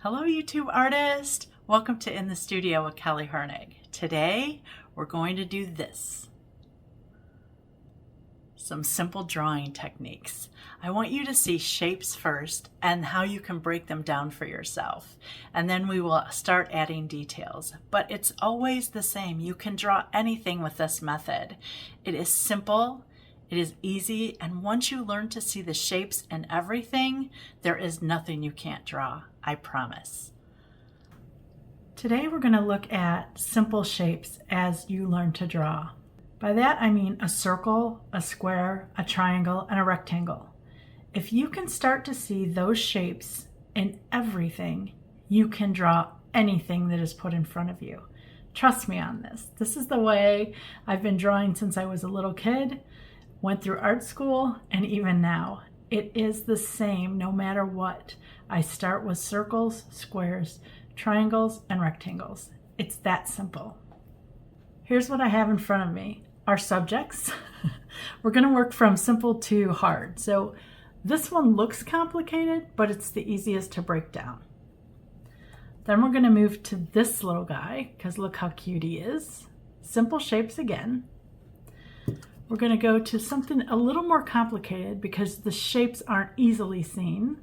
Hello YouTube artist! Welcome to In the Studio with Kelly Hernig. Today we're going to do this. Some simple drawing techniques. I want you to see shapes first and how you can break them down for yourself. And then we will start adding details. But it's always the same. You can draw anything with this method. It is simple. It is easy, and once you learn to see the shapes and everything, there is nothing you can't draw, I promise. Today we're going to look at simple shapes as you learn to draw. By that I mean a circle, a square, a triangle, and a rectangle. If you can start to see those shapes in everything, you can draw anything that is put in front of you. Trust me on this. This is the way I've been drawing since I was a little kid. Went through art school, and even now it is the same no matter what. I start with circles, squares, triangles, and rectangles. It's that simple. Here's what I have in front of me, our subjects. We're going to work from simple to hard. So this one looks complicated, but it's the easiest to break down. Then we're going to move to this little guy, because look how cute he is. Simple shapes again. We're going to go to something a little more complicated because the shapes aren't easily seen.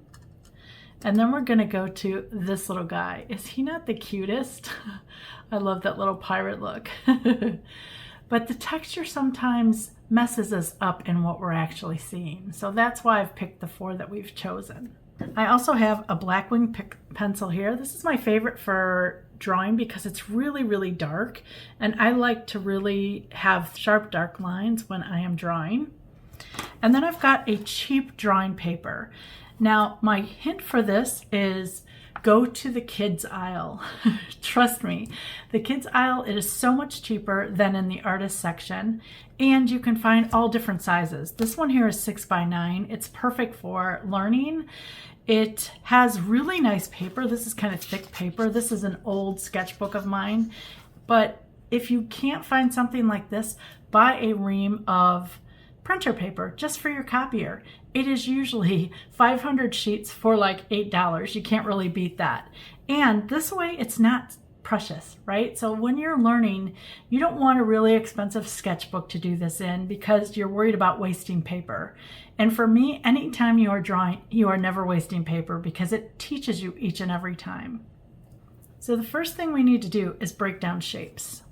And then we're going to go to this little guy. Is he not the cutest? I love that little pirate look. But the texture sometimes messes us up in what we're actually seeing. So that's why I've picked the four that we've chosen. I also have a Blackwing pencil here. This is my favorite for drawing because it's really, really dark. And I like to really have sharp, dark lines when I am drawing. And then I've got a cheap drawing paper. Now, my hint for this is go to the kids aisle. Trust me, the kids aisle, it is so much cheaper than in the artist section, and you can find all different sizes. This one here is 6x9. It's perfect for learning. It has really nice paper. This is kind of thick paper. This is an old sketchbook of mine, but if you can't find something like this, buy a ream of printer paper just for your copier. It is usually 500 sheets for like $8. You can't really beat that. And this way it's not precious, right? So when you're learning, you don't want a really expensive sketchbook to do this in because you're worried about wasting paper. And for me, anytime you are drawing, you are never wasting paper because it teaches you each and every time. So the first thing we need to do is break down shapes.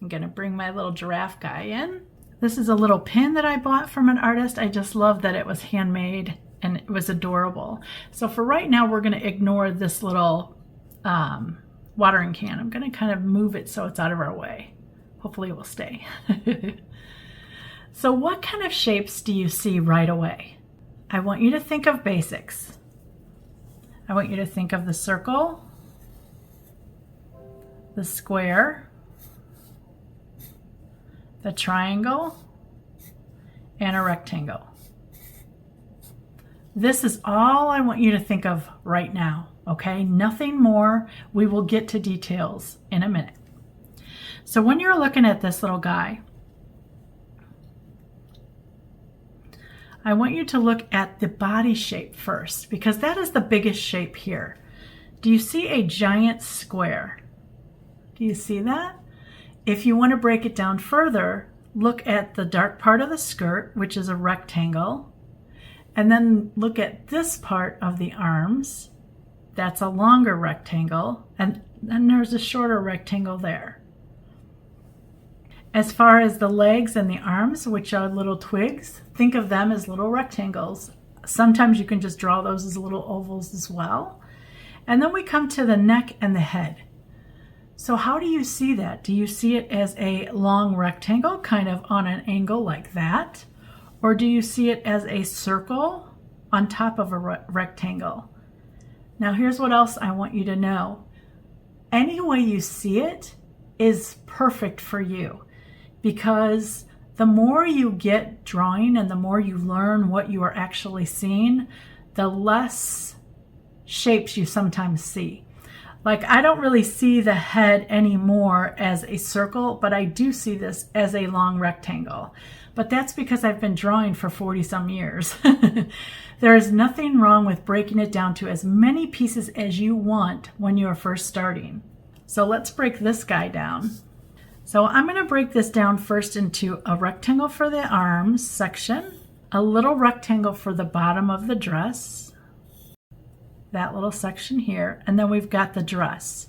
I'm gonna bring my little giraffe guy in. This is a little pin that I bought from an artist. I just love that it was handmade and it was adorable. So for right now, we're going to ignore this little watering can. I'm going to kind of move it so it's out of our way. Hopefully it will stay. So what kind of shapes do you see right away? I want you to think of basics. I want you to think of the circle, the square, the triangle, and a rectangle. This is all I want you to think of right now, okay? Nothing more. We will get to details in a minute. So when you're looking at this little guy, I want you to look at the body shape first because that is the biggest shape here. Do you see a giant square? Do you see that? If you want to break it down further, look at the dark part of the skirt, which is a rectangle, and then look at this part of the arms. That's a longer rectangle, and then there's a shorter rectangle there. As far as the legs and the arms, which are little twigs, think of them as little rectangles. Sometimes you can just draw those as little ovals as well. And then we come to the neck and the head. So how do you see that? Do you see it as a long rectangle, kind of on an angle like that? Or do you see it as a circle on top of a rectangle? Now here's what else I want you to know. Any way you see it is perfect for you because the more you get drawing and the more you learn what you are actually seeing, the less shapes you sometimes see. Like, I don't really see the head anymore as a circle, but I do see this as a long rectangle. But that's because I've been drawing for 40 some years. There is nothing wrong with breaking it down to as many pieces as you want when you're first starting. So let's break this guy down. So I'm going to break this down first into a rectangle for the arms section, a little rectangle for the bottom of the dress, that little section here, and then we've got the dress.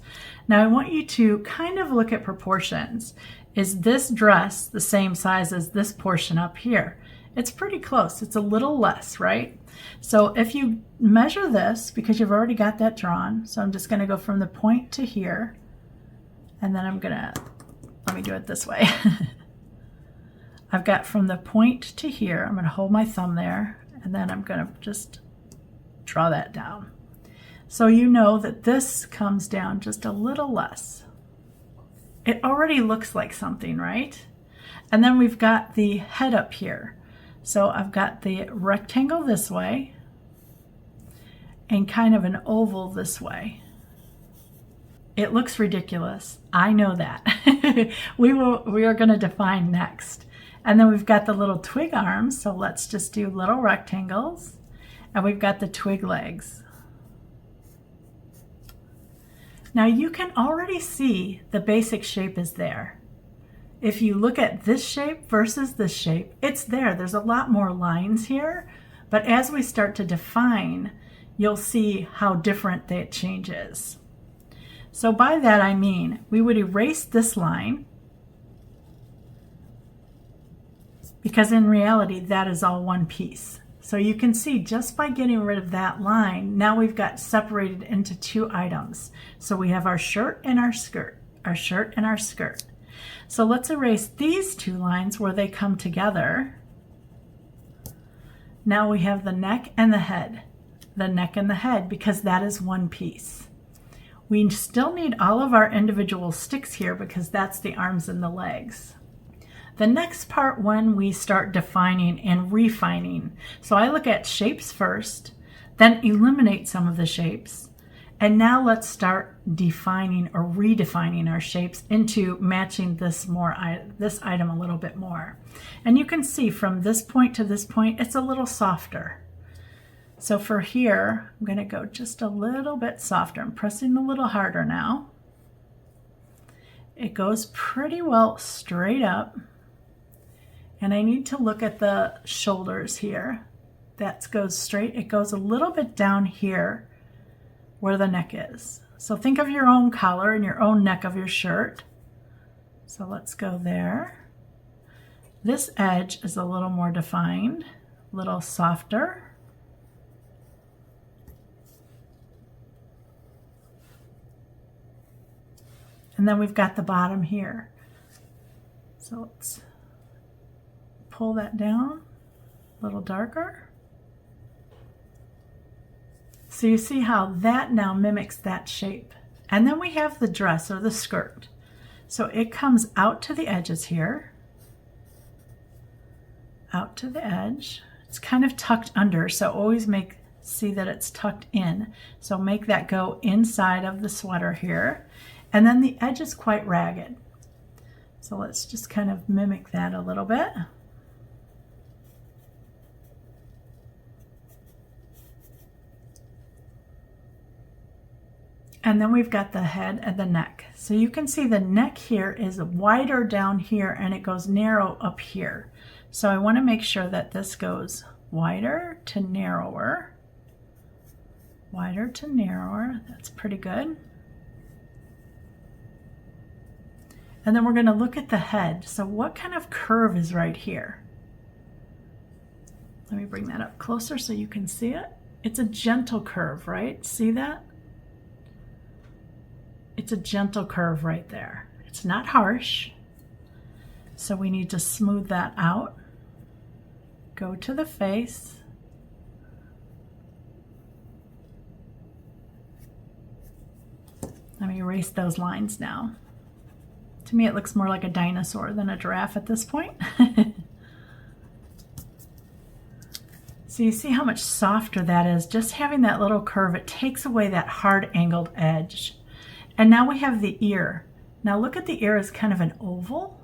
Now I want you to kind of look at proportions. Is this dress the same size as this portion up here? It's pretty close. It's a little less, right? So if you measure this, because you've already got that drawn, so I'm just going to go from the point to here, and then I'm going to, let me do it this way. I've got from the point to here, I'm going to hold my thumb there, and then I'm going to just draw that down. So you know that this comes down just a little less. It already looks like something, right? And then we've got the head up here. So I've got the rectangle this way and kind of an oval this way. It looks ridiculous. I know that. We are going to define next. And then we've got the little twig arms. So let's just do little rectangles. And we've got the twig legs. Now you can already see the basic shape is there. If you look at this shape versus this shape, it's there. There's a lot more lines here, but as we start to define, you'll see how different that changes. So by that I mean, we would erase this line, because in reality, that is all one piece. So you can see just by getting rid of that line, now we've got separated into two items. So we have our shirt and our skirt, our shirt and our skirt. So let's erase these two lines where they come together. Now we have the neck and the head, because that is one piece. We still need all of our individual sticks here because that's the arms and the legs. The next part, when we start defining and refining. So I look at shapes first, then eliminate some of the shapes. And now let's start defining or redefining our shapes into matching this item a little bit more. And you can see from this point to this point, it's a little softer. So for here, I'm going to go just a little bit softer. I'm pressing a little harder now. It goes pretty well straight up. And I need to look at the shoulders here. That goes straight. It goes a little bit down here where the neck is. So think of your own collar and your own neck of your shirt. So let's go there. This edge is a little more defined, a little softer. And then we've got the bottom here. So let's pull that down a little darker. So you see how that now mimics that shape. And then we have the dress or the skirt. So it comes out to the edges here, out to the edge. It's kind of tucked under, so always see that it's tucked in. So make that go inside of the sweater here. And then the edge is quite ragged. So let's just kind of mimic that a little bit. And then we've got the head and the neck. So you can see the neck here is wider down here and it goes narrow up here. So I want to make sure that this goes wider to narrower. Wider to narrower. That's pretty good. And then we're going to look at the head. So what kind of curve is right here? Let me bring that up closer so you can see it. It's a gentle curve, right? See that? It's a gentle curve right there. It's not harsh. So we need to smooth that out. Go to the face. Let me erase those lines now. To me, it looks more like a dinosaur than a giraffe at this point. So you see how much softer that is. Just having that little curve, it takes away that hard angled edge. And now we have the ear. Now look at the ear as kind of an oval.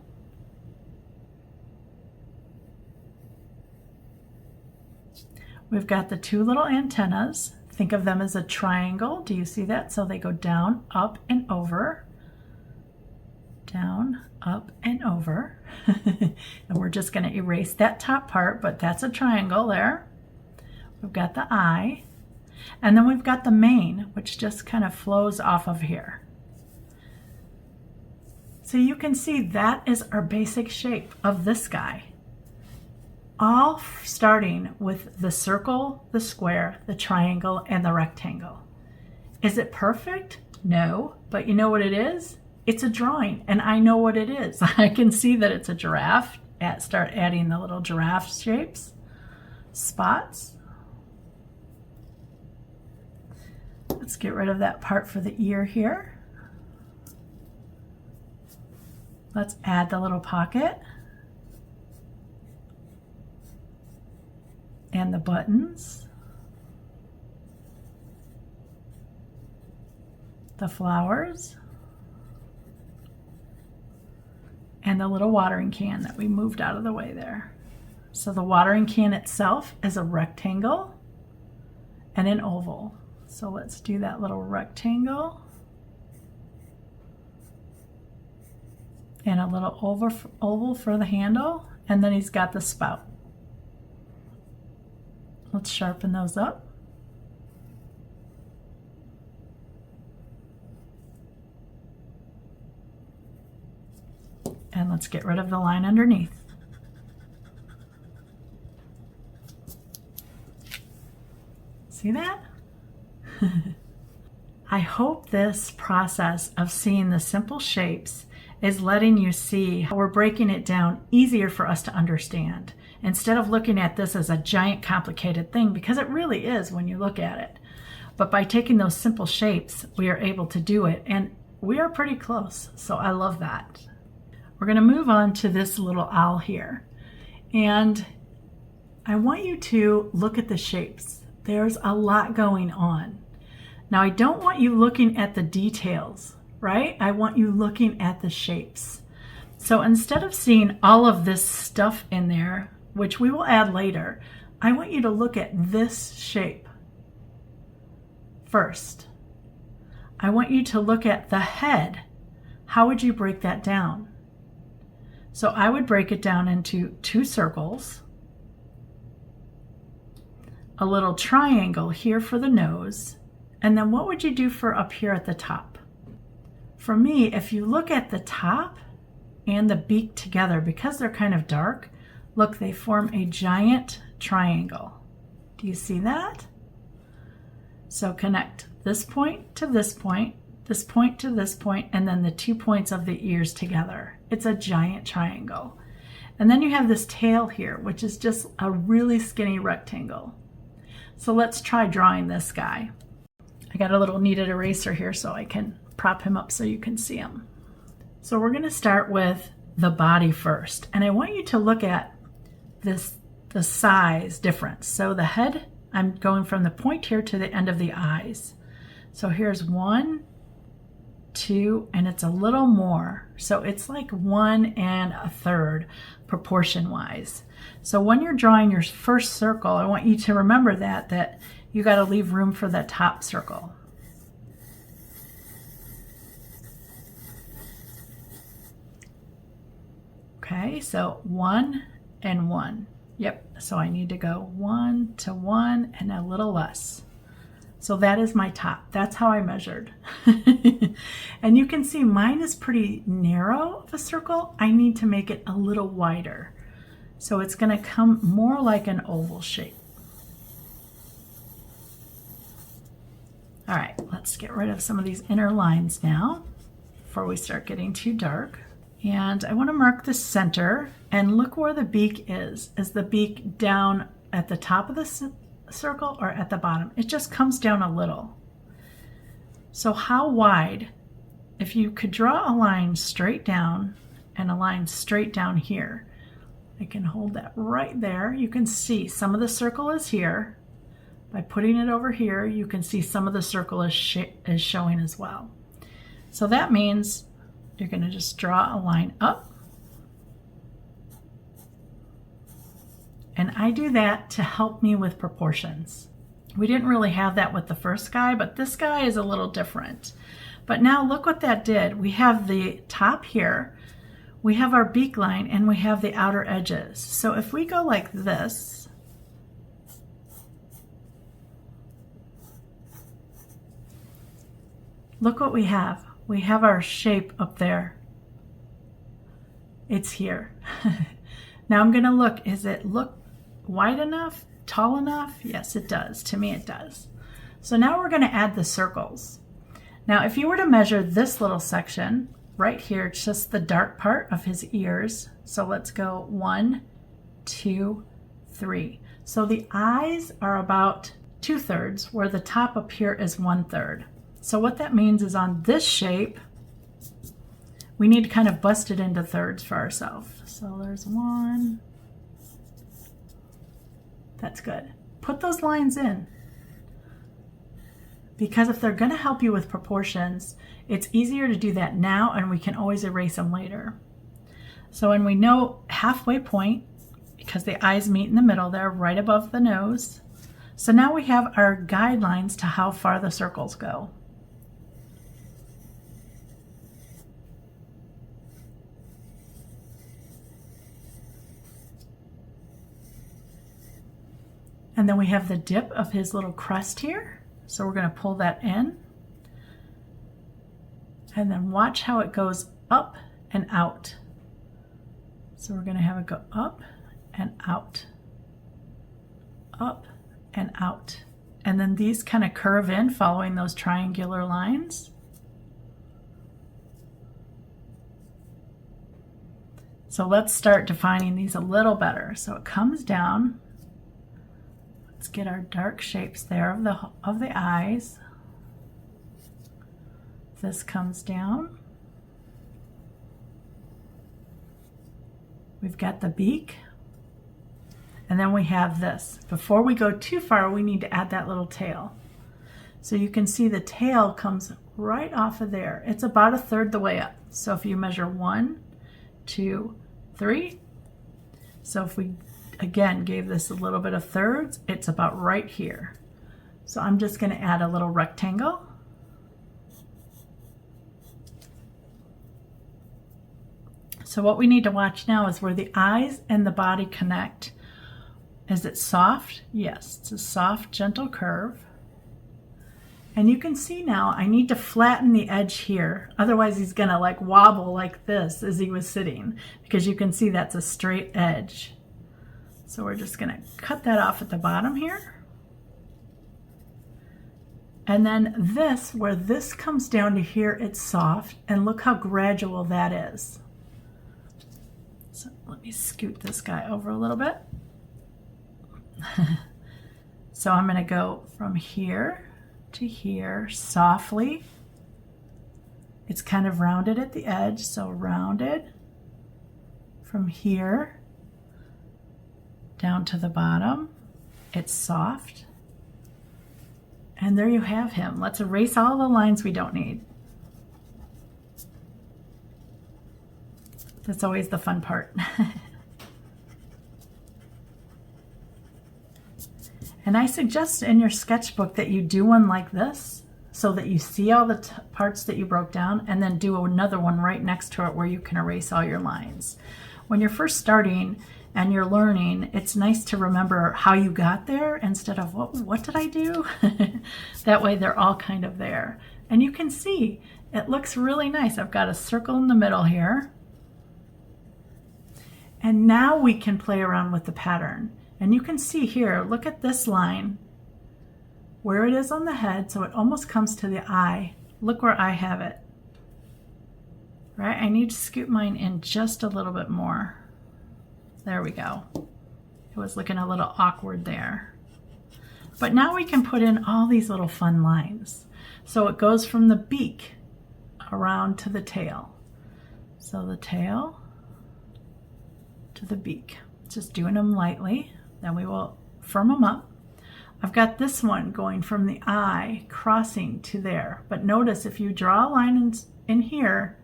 We've got the two little antennas. Think of them as a triangle. Do you see that? So they go down, up, and over. Down, up, and over. And we're just going to erase that top part, but that's a triangle there. We've got the eye. And then we've got the mane, which just kind of flows off of here. So you can see that is our basic shape of this guy. All starting with the circle, the square, the triangle, and the rectangle. Is it perfect? No, but you know what it is? It's a drawing, and I know what it is. I can see that it's a giraffe. Start adding the little giraffe shapes, spots. Let's get rid of that part for the ear here. Let's add the little pocket. And the buttons, the flowers, and the little watering can that we moved out of the way there. So the watering can itself is a rectangle and an oval. So let's do that little rectangle and a little oval for the handle, and then he's got the spout. Let's sharpen those up. And let's get rid of the line underneath. See that? I hope this process of seeing the simple shapes is letting you see how we're breaking it down easier for us to understand, instead of looking at this as a giant complicated thing, because it really is when you look at it. But by taking those simple shapes, we are able to do it, and we are pretty close, so I love that. We're going to move on to this little owl here, and I want you to look at the shapes. There's a lot going on. Now, I don't want you looking at the details, right? I want you looking at the shapes. So instead of seeing all of this stuff in there, which we will add later, I want you to look at this shape first. I want you to look at the head. How would you break that down? So I would break it down into two circles, a little triangle here for the nose, and then what would you do for up here at the top? For me, if you look at the top and the beak together, because they're kind of dark, look, they form a giant triangle. Do you see that? So connect this point to this point to this point, and then the 2 points of the ears together. It's a giant triangle. And then you have this tail here, which is just a really skinny rectangle. So let's try drawing this guy. I got a little kneaded eraser here so I can prop him up so you can see him. So we're going to start with the body first, and I want you to look at the size difference. So the head, I'm going from the point here to the end of the eyes. So here's 1, 2, and it's a little more. So it's like 1 1/3 proportion wise. So when you're drawing your first circle, I want you to remember that you got to leave room for that top circle. Okay, so 1 and 1. Yep, so I need to go 1 to 1 and a little less. So that is my top. That's how I measured. And you can see mine is pretty narrow of a circle. I need to make it a little wider. So it's going to come more like an oval shape. All right, let's get rid of some of these inner lines now before we start getting too dark. And I want to mark the center, and look where the beak is. Is the beak down at the top of the circle or at the bottom? It just comes down a little. So how wide, if you could draw a line straight down and a line straight down here, I can hold that right there. You can see some of the circle is here. By putting it over here, you can see some of the circle is showing as well. So that means you're going to just draw a line up. And I do that to help me with proportions. We didn't really have that with the first guy, but this guy is a little different. But now look what that did. We have the top here, we have our beak line, and we have the outer edges. So if we go like this, look what we have. We have our shape up there. It's here. Now I'm gonna look, is it look wide enough, tall enough? Yes, it does. To me, it does. So now we're gonna add the circles. Now, if you were to measure this little section right here, just the dark part of his ears. So let's go 1, 2, 3. So the eyes are about 2/3, where the top up here is 1/3. So what that means is on this shape, we need to kind of bust it into thirds for ourselves. So there's 1. That's good. Put those lines in. Because if they're going to help you with proportions, it's easier to do that now, and we can always erase them later. So when we know halfway point, because the eyes meet in the middle there, right above the nose. So now we have our guidelines to how far the circles go. And then we have the dip of his little crest here. So we're going to pull that in. And then watch how it goes up and out. So we're going to have it go up and out. Up and out. And then these kind of curve in following those triangular lines. So let's start defining these a little better. So it comes down. Let's get our dark shapes there of the eyes. This comes down. We've got the beak. And then we have this. Before we go too far, we need to add that little tail. So you can see the tail comes right off of there. It's about 1/3 the way up. So if you measure 1, 2, 3. So if we again gave this a little bit of thirds, it's about right here. So I'm just going to add a little rectangle. So what we need to watch now is where the eyes and the body connect. Is it soft? Yes, it's a soft, gentle curve. And you can see now I need to flatten the edge here. Otherwise he's going to like wobble like this as he was sitting, because you can see that's a straight edge. So we're just going to cut that off at the bottom here. And then this, where this comes down to here, it's soft. And look how gradual that is. So let me scoot this guy over a little bit. So I'm going to go from here to here softly. It's kind of rounded at the edge, so rounded from here down to the bottom. It's soft. And there you have him. Let's erase all the lines we don't need. That's always the fun part. And I suggest in your sketchbook that you do one like this so that you see all the parts that you broke down, and then do another one right next to it where you can erase all your lines. When you're first starting and you're learning, it's nice to remember how you got there instead of what did I do? That way they're all kind of there. And you can see it looks really nice. I've got a circle in the middle here. And now we can play around with the pattern. And you can see here, look at this line, where it is on the head, so it almost comes to the eye. Look where I have it. Right? I need to scoot mine in just a little bit more. There we go. It was looking a little awkward there. But now we can put in all these little fun lines. So it goes from the beak around to the tail. So the tail to the beak. Just doing them lightly. Then we will firm them up. I've got this one going from the eye crossing to there. But notice if you draw a line in here,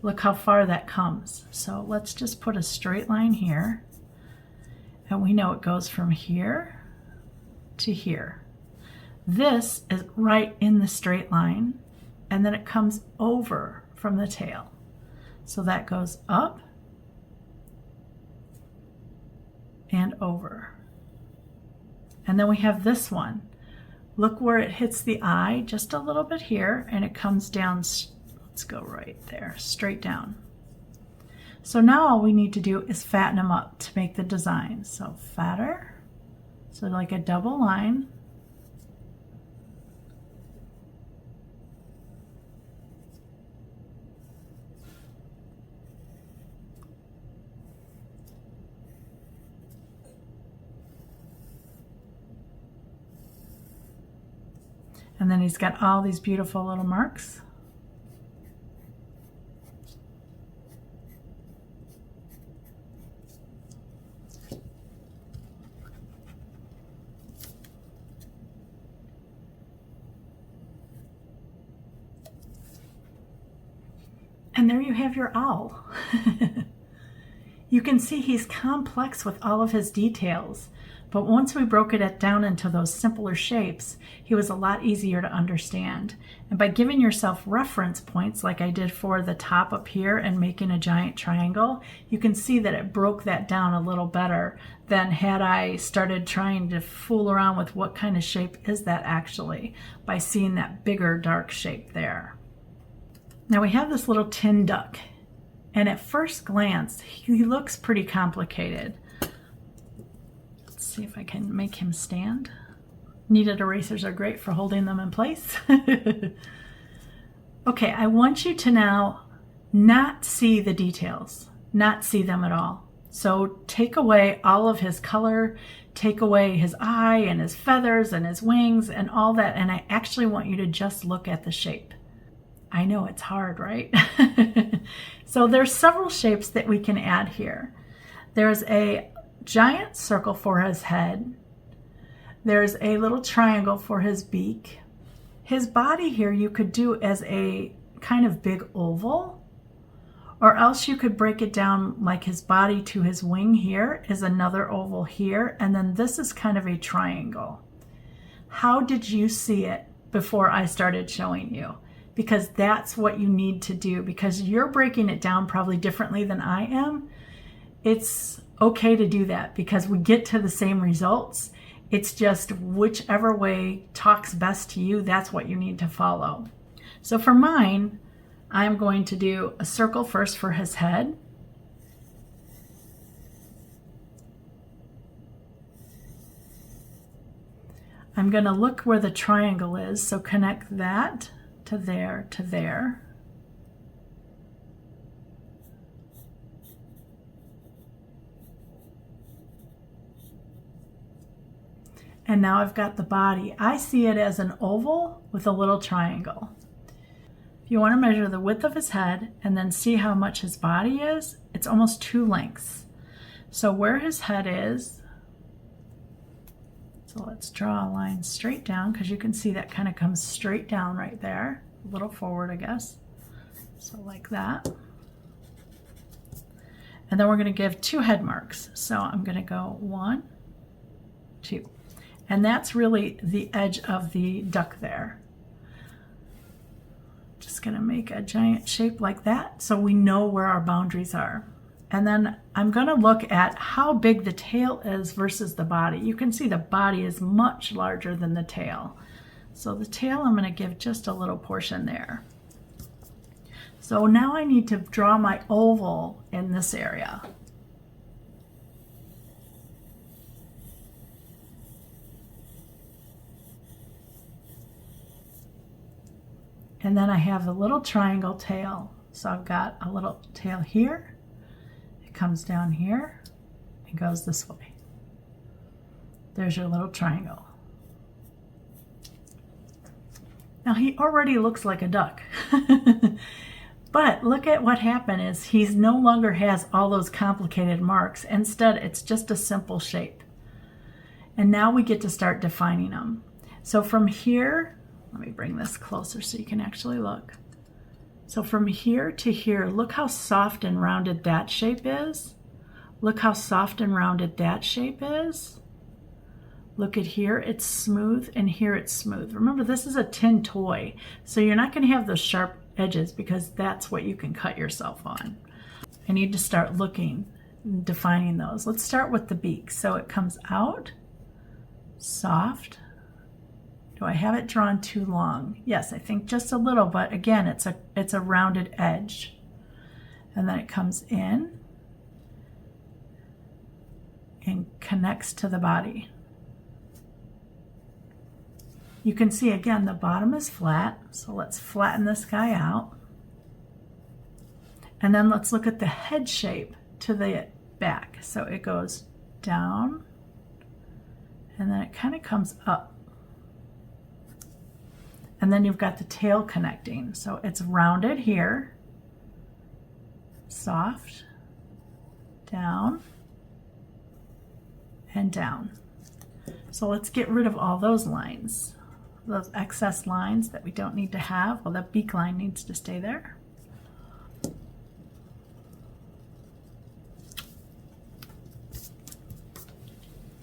look how far that comes. So let's just put a straight line here. And we know it goes from here to here. This is right in the straight line, and then it comes over from the tail. So that goes up and over. And then we have this one. Look where it hits the eye just a little bit here, and it comes down, let's go right there, straight down. So now all we need to do is fatten them up to make the design. So fatter, so like a double line. And then he's got all these beautiful little marks. And there you have your owl. You can see he's complex with all of his details, but once we broke it down into those simpler shapes, he was a lot easier to understand. And by giving yourself reference points like I did for the top up here and making a giant triangle, you can see that it broke that down a little better than had I started trying to fool around with what kind of shape is that actually, by seeing that bigger dark shape there. Now we have this little tin duck, and at first glance, he looks pretty complicated. Let's see if I can make him stand. Kneaded erasers are great for holding them in place. Okay, I want you to now not see the details, not see them at all. So take away all of his color, take away his eye and his feathers and his wings and all that, and I actually want you to just look at the shape. I know it's hard, right? So there's several shapes that we can add here. There's a giant circle for his head. There's a little triangle for his beak. His body here you could do as a kind of big oval, or else you could break it down like his body to his wing here is another oval here, and then this is kind of a triangle. How did you see it before I started showing you? Because that's what you need to do, because you're breaking it down probably differently than I am. It's okay to do that because we get to the same results. It's just whichever way talks best to you, that's what you need to follow. So for mine, I'm going to do a circle first for his head. I'm going to look where the triangle is, so connect that to there, to there. And now I've got the body. I see it as an oval with a little triangle. If you want to measure the width of his head and then see how much his body is, it's almost 2 lengths. So where his head is, so let's draw a line straight down, because you can see that kind of comes straight down right there, a little forward, I guess. So like that. And then we're going to give 2 head marks. So I'm going to go 1, 2. And that's really the edge of the duck there. Just going to make a giant shape like that so we know where our boundaries are. And then I'm going to look at how big the tail is versus the body. You can see the body is much larger than the tail. So the tail, I'm going to give just a little portion there. So now I need to draw my oval in this area. And then I have a little triangle tail. So I've got a little tail here. It comes down here and goes this way. There's your little triangle. Now he already looks like a duck. But look at what happened is he's no longer has all those complicated marks. Instead, it's just a simple shape. And now we get to start defining them. So from here, let me bring this closer so you can actually look. So from here to here, look how soft and rounded that shape is. Look how soft and rounded that shape is. Look at here, it's smooth, and here it's smooth. Remember, this is a tin toy, so you're not going to have those sharp edges because that's what you can cut yourself on. I need to start looking and defining those. Let's start with the beak. So it comes out, soft. Do I have it drawn too long? Yes, I think just a little, but again, it's a rounded edge. And then it comes in and connects to the body. You can see again, the bottom is flat, so let's flatten this guy out. And then let's look at the head shape to the back. So it goes down, and then it kind of comes up. And then you've got the tail connecting. So it's rounded here, soft, down, and down. So let's get rid of all those lines. Those excess lines that we don't need to have. Well, that beak line needs to stay there.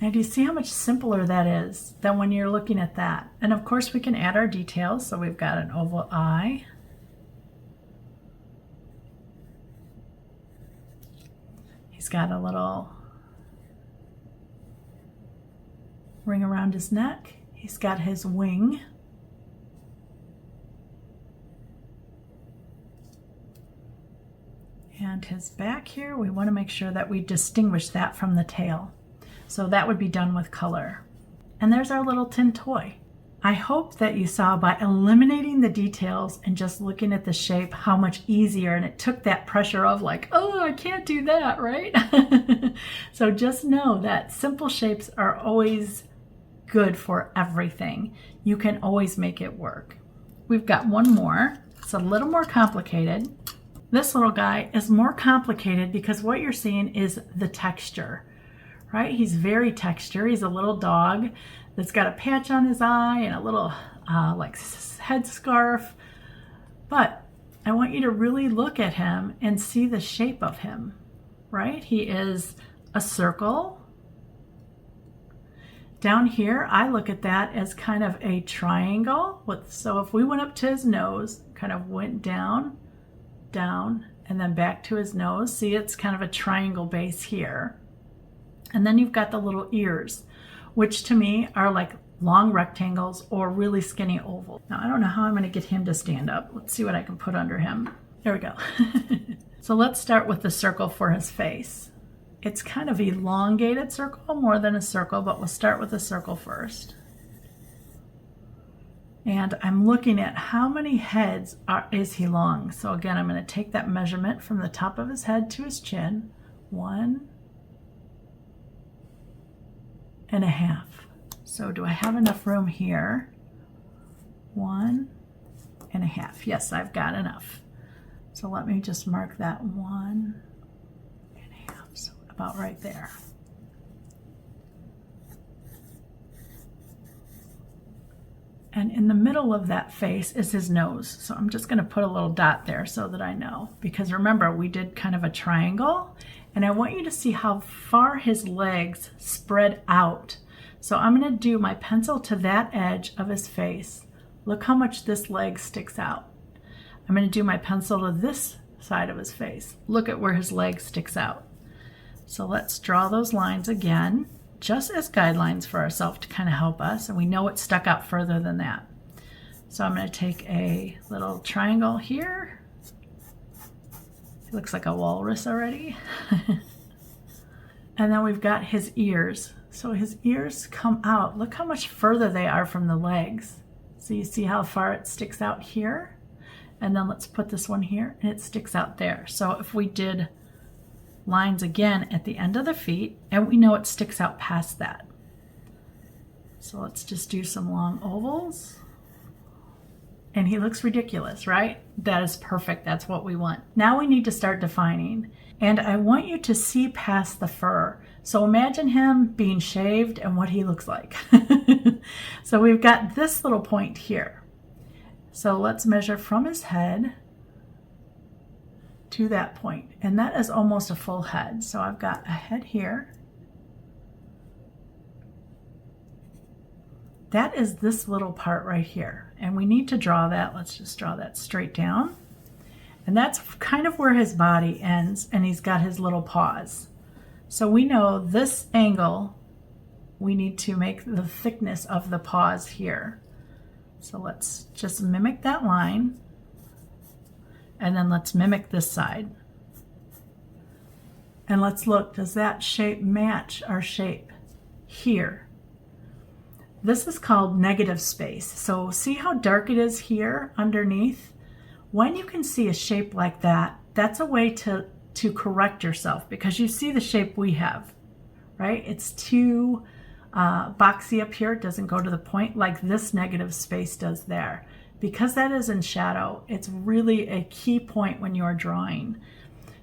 Now do you see how much simpler that is than when you're looking at that? And of course we can add our details. So we've got an oval eye. He's got a little ring around his neck. He's got his wing. And his back here, we want to make sure that we distinguish that from the tail. So that would be done with color. And there's our little tin toy. I hope that you saw by eliminating the details and just looking at the shape how much easier, and it took that pressure of like, oh, I can't do that, right? So just know that simple shapes are always good for everything. You can always make it work. We've got one more. It's a little more complicated. This little guy is more complicated because what you're seeing is the texture, right? He's very textured. He's a little dog that's got a patch on his eye and a little like head scarf. But I want you to really look at him and see the shape of him, right? He is a circle. Down here, I look at that as kind of a triangle. So if we went up to his nose, kind of went down, down, and then back to his nose. See, it's kind of a triangle base here. And then you've got the little ears, which to me are like long rectangles or really skinny oval. Now, I don't know how I'm going to get him to stand up. Let's see what I can put under him. There we go. So let's start with the circle for his face. It's kind of elongated circle more than a circle, but we'll start with the circle first. And I'm looking at how many heads is he long. So again, I'm going to take that measurement from the top of his head to his chin. 1.5. So do I have enough room here? 1.5. Yes, I've got enough. So let me just mark that 1.5. So about right there. And in the middle of that face is his nose. So I'm just going to put a little dot there so that I know. Because remember, we did kind of a triangle. And I want you to see how far his legs spread out. So I'm going to do my pencil to that edge of his face. Look how much this leg sticks out. I'm going to do my pencil to this side of his face. Look at where his leg sticks out. So let's draw those lines again, just as guidelines for ourselves to kind of help us. And we know it stuck out further than that. So I'm going to take a little triangle here. It looks like a walrus already. And then we've got his ears. So his ears come out. Look how much further they are from the legs. So you see how far it sticks out here? And then let's put this one here, and it sticks out there. So if we did lines again at the end of the feet, and we know it sticks out past that. So let's just do some long ovals. and he looks ridiculous, right? That is perfect. That's what we want. Now we need to start defining. And I want you to see past the fur. So imagine him being shaved and what he looks like. So we've got this little point here. So let's measure from his head to that point. And that is almost a full head. So I've got a head here. That is this little part right here. And we need to draw that. Let's just draw that straight down. And that's kind of where his body ends, and he's got his little paws. So we know this angle, we need to make the thickness of the paws here. So let's just mimic that line, and then let's mimic this side. And let's look, does that shape match our shape here? This is called negative space. So see how dark it is here underneath? When you can see a shape like that, that's a way to correct yourself, because you see the shape we have, right? It's too boxy up here. It doesn't go to the point like this negative space does there. Because that is in shadow, it's really a key point when you're drawing.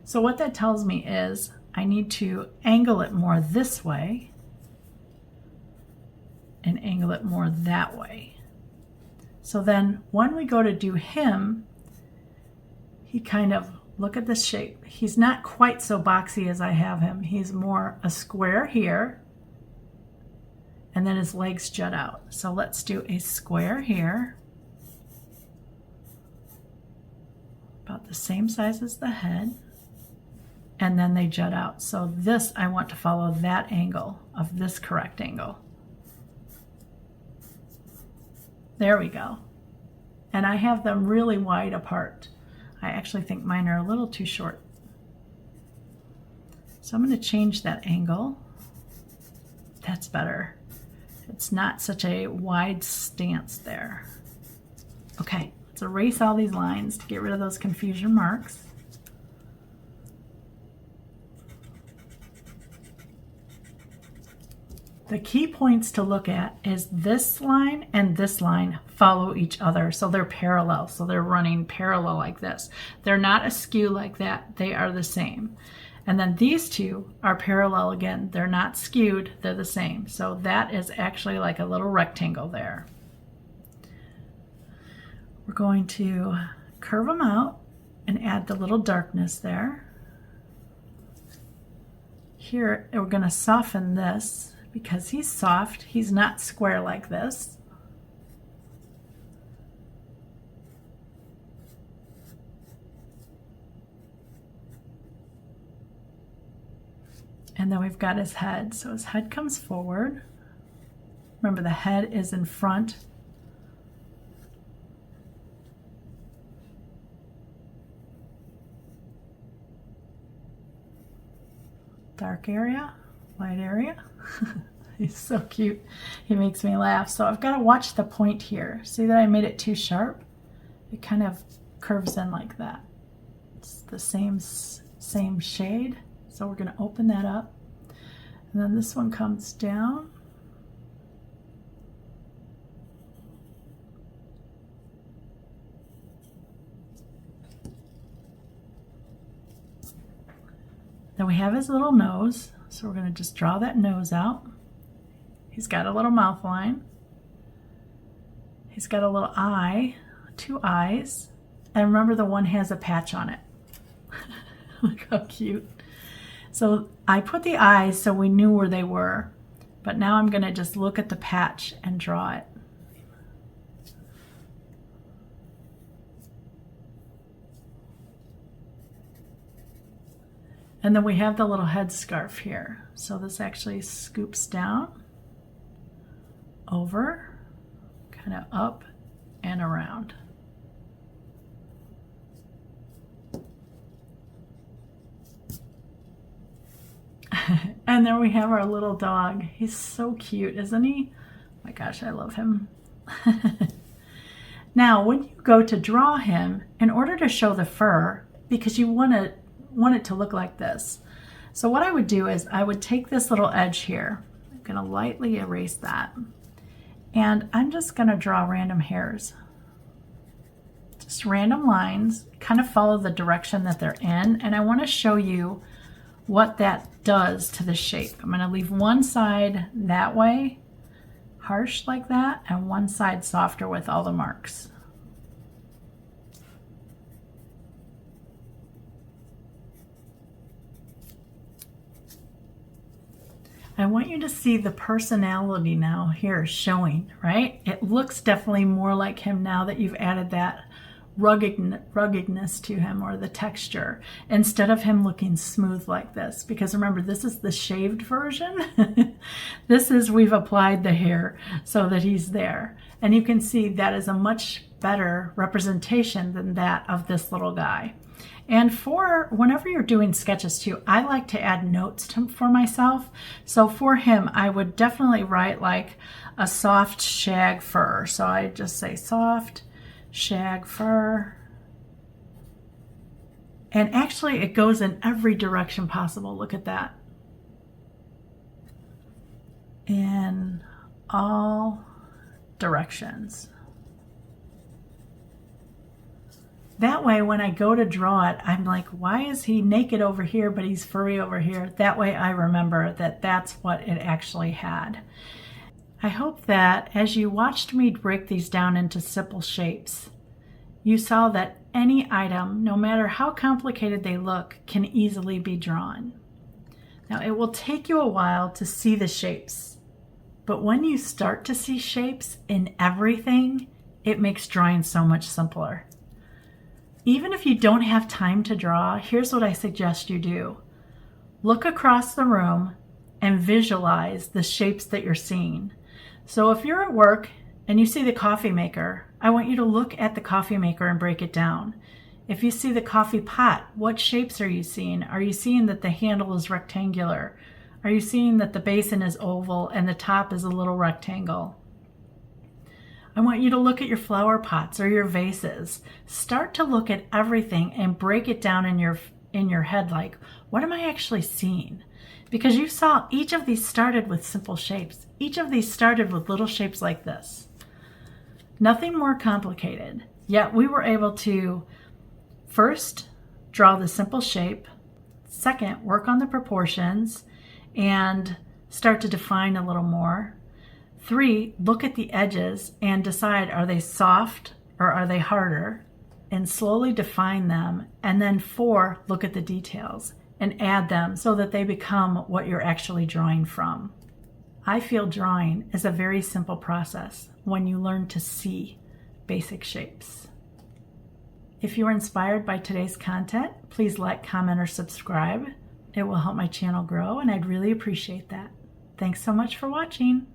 So what that tells me is I need to angle it more this way and angle it more that way. So then when we go to do him, he kind of, look at this shape. He's not quite so boxy as I have him. He's more a square here, and then his legs jut out. So let's do a square here, about the same size as the head, and then they jut out. So this, I want to follow that angle of this correct angle. There we go. And I have them really wide apart. I actually think mine are a little too short. So I'm going to change that angle. That's better. It's not such a wide stance there. Okay, let's erase all these lines to get rid of those confusion marks. The key points to look at is this line and this line follow each other. So they're parallel. So they're running parallel like this. They're not askew like that. They are the same. And then these two are parallel again. They're not skewed. They're the same. So that is actually like a little rectangle there. We're going to curve them out and add the little darkness there. Here, we're going to soften this. Because he's soft, he's not square like this. And then we've got his head. So his head comes forward. Remember, the head is in front. Dark area, light area. He's so cute. He makes me laugh. So I've got to watch the point here. See that I made it too sharp? It kind of curves in like that. It's the same shade. So we're going to open that up. And then this one comes down. Then we have his little nose. So we're going to just draw that nose out. He's got a little mouth line. He's got a little eye, 2 eyes. And remember, the one has a patch on it. Look how cute. So I put the eyes so we knew where they were. But now I'm going to just look at the patch and draw it. And then we have the little headscarf here. So this actually scoops down, over, kind of up and around. And there we have our little dog. He's so cute, isn't he? Oh my gosh, I love him. Now, when you go to draw him, in order to show the fur, because you want it to look like this. So what I would do is I would take this little edge here. I'm going to lightly erase that. And I'm just going to draw random hairs. just random lines, kind of follow the direction that they're in, and I want to show you what that does to the shape. I'm going to leave one side that way, harsh like that, and one side softer with all the marks. I want you to see the personality now here showing, right? It looks definitely more like him now that you've added that ruggedness to him, or the texture, instead of him looking smooth like this. Because remember, this is the shaved version. This is, we've applied the hair so that he's there. And you can see that is a much better representation than that of this little guy. And for whenever you're doing sketches too, I like to add notes for myself. So for him, I would definitely write like a soft shag fur. So I just say soft shag fur. And actually it goes in every direction possible. Look at that. In all directions. That way, when I go to draw it, I'm like, why is he naked over here, but he's furry over here? That way I remember that that's what it actually had. I hope that as you watched me break these down into simple shapes, you saw that any item, no matter how complicated they look, can easily be drawn. Now, it will take you a while to see the shapes, but when you start to see shapes in everything, it makes drawing so much simpler. Even if you don't have time to draw, here's what I suggest you do. Look across the room and visualize the shapes that you're seeing. So if you're at work and you see the coffee maker, I want you to look at the coffee maker and break it down. If you see the coffee pot, what shapes are you seeing? Are you seeing that the handle is rectangular? Are you seeing that the basin is oval and the top is a little rectangle? I want you to look at your flower pots or your vases. Start to look at everything and break it down in your head, like, what am I actually seeing? Because you saw each of these started with simple shapes. Each of these started with little shapes like this. Nothing more complicated. Yet we were able to first draw the simple shape, second, work on the proportions and start to define a little more. 3, look at the edges and decide, are they soft or are they harder, and slowly define them. And then 4, look at the details and add them so that they become what you're actually drawing from. I feel drawing is a very simple process when you learn to see basic shapes. If you were inspired by today's content, please like, comment, or subscribe. It will help my channel grow, and I'd really appreciate that. Thanks so much for watching.